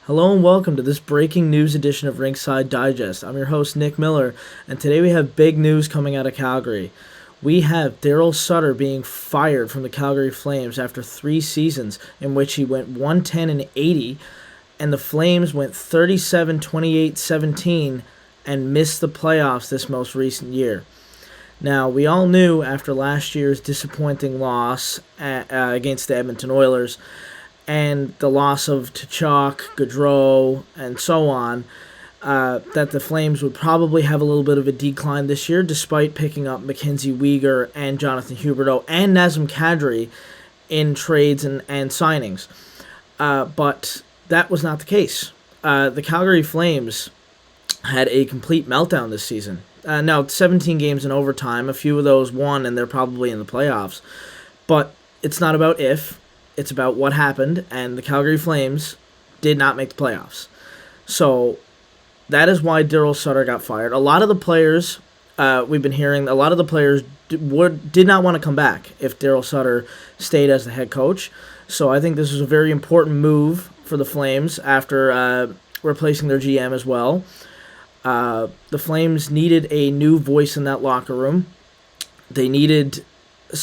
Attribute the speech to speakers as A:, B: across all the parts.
A: Hello and welcome to this breaking news edition of Rinkside Digest. I'm your host, Nick Miller, and today we have big news coming out of Calgary. We have Darryl Sutter being fired from the Calgary Flames after 3 seasons in which he went 110-80, and the Flames went 37-28-17 and missed the playoffs this most recent year. Now, we all knew after last year's disappointing loss against the Edmonton Oilers and the loss of Tkachuk, Gaudreau, and so on, that the Flames would probably have a little bit of a decline this year, despite picking up Mackenzie Weegar and Jonathan Huberdeau and Nazem Kadri in trades and signings. But that was not the case. The Calgary Flames had a complete meltdown this season. Now, 17 games in overtime, a few of those won, and they're probably in the playoffs. But it's not about if. It's about what happened, and the Calgary Flames did not make the playoffs. So that is why Darryl Sutter got fired. A lot of the players, we've been hearing, a lot of the players did not want to come back if Darryl Sutter stayed as the head coach. So I think this was a very important move for the Flames after replacing their GM as well. The Flames needed a new voice in that locker room. They needed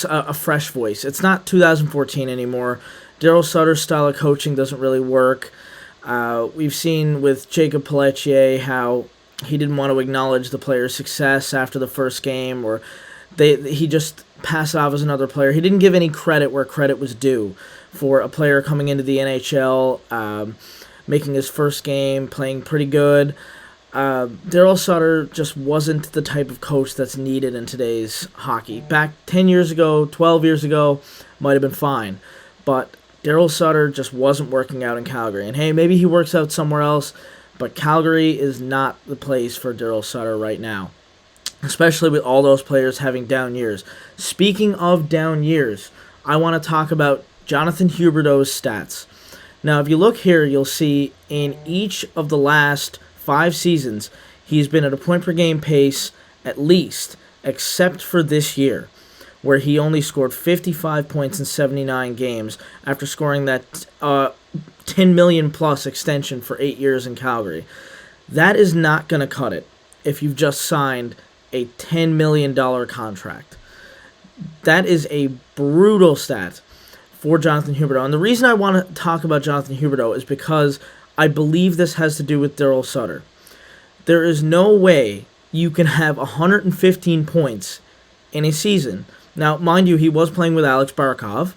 A: a fresh voice. It's not 2014 anymore. Darryl Sutter's style of coaching doesn't really work. We've seen with Jacob Pelletier how he didn't want to acknowledge the player's success after the first game, or he just passed it off as another player. He didn't give any credit where credit was due for a player coming into the NHL, making his first game, playing pretty good. Darryl Sutter just wasn't the type of coach that's needed in today's hockey. Back 10 years ago, 12 years ago, might have been fine. But Darryl Sutter just wasn't working out in Calgary. And hey, maybe he works out somewhere else, but Calgary is not the place for Darryl Sutter right now, especially with all those players having down years. Speaking of down years, I want to talk about Jonathan Huberdeau's stats. Now, if you look here, you'll see in each of the last 5 seasons, he's been at a point-per-game pace at least, except for this year, where he only scored 55 points in 79 games after scoring that $10 million-plus extension for 8 years in Calgary. That is not going to cut it if you've just signed a $10 million contract. That is a brutal stat for Jonathan Huberdeau. And the reason I want to talk about Jonathan Huberdeau is because I believe this has to do with Darryl Sutter. There is no way you can have 115 points in a season. Now, mind you, he was playing with Alex Barkov,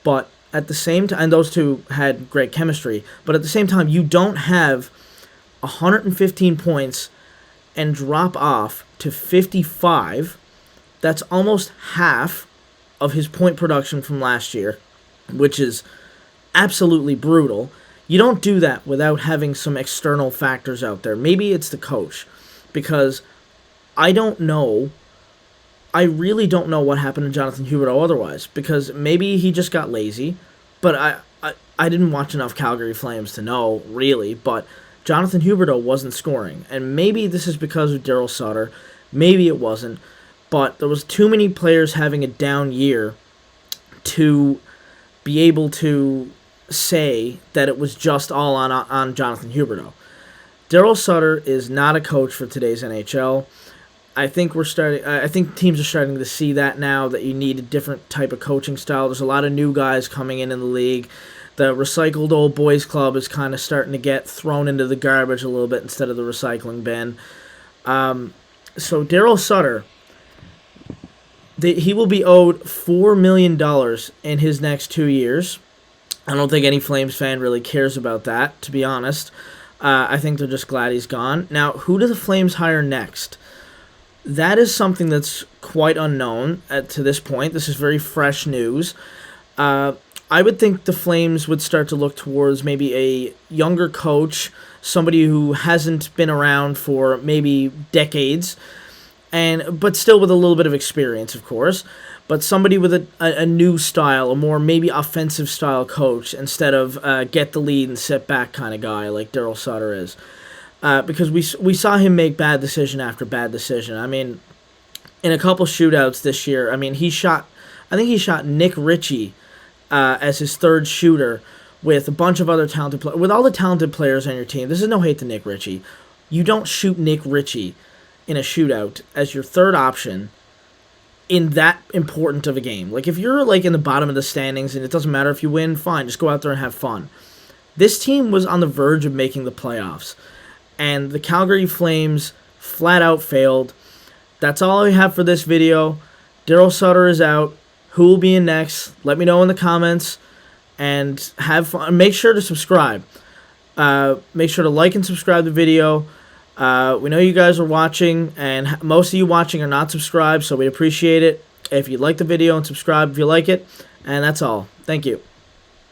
A: but at the same time, and those two had great chemistry, but at the same time, you don't have 115 points and drop off to 55. That's almost half of his point production from last year, which is absolutely brutal. You don't do that without having some external factors out there. Maybe it's the coach, because I don't know. I really don't know what happened to Jonathan Huberdeau otherwise, because maybe he just got lazy, but I didn't watch enough Calgary Flames to know, really, but Jonathan Huberdeau wasn't scoring, and maybe this is because of Darryl Sutter, maybe it wasn't, but there was too many players having a down year to be able to say that it was just all on Jonathan Huberdeau. Darryl Sutter is not a coach for today's NHL. I think teams are starting to see that now, that you need a different type of coaching style. There's a lot of new guys coming in the league. The recycled old boys club is kind of starting to get thrown into the garbage a little bit instead of the recycling bin. So Darryl Sutter, he will be owed $4 million in his next 2 years. I don't think any Flames fan really cares about that, to be honest. I think they're just glad he's gone. Now, who do the Flames hire next? That is something that's quite unknown to this point. This is very fresh news. I would think the Flames would start to look towards maybe a younger coach, somebody who hasn't been around for maybe decades, but still with a little bit of experience, of course. But somebody with a new style, a more maybe offensive style coach, instead of get the lead and sit back kind of guy like Darryl Sutter is. Because we saw him make bad decision after bad decision. I mean, in a couple shootouts this year, I think he shot Nick Ritchie as his third shooter with a bunch of other talented players, with all the talented players on your team. This is no hate to Nick Ritchie. You don't shoot Nick Ritchie in a shootout as your third option in that important of a game. Like, if you're, like, in the bottom of the standings and it doesn't matter if you win, fine, just go out there and have fun. This team was on the verge of making the playoffs, and the Calgary Flames flat out failed. That's all I have for this video. Darryl Sutter is out. Who will be in next? Let me know in the comments, and have fun. Make sure to subscribe. Make sure to like and subscribe the video. We know you guys are watching, and most of you watching are not subscribed, so we appreciate it if you like the video and subscribe if you like it. And that's all. Thank you.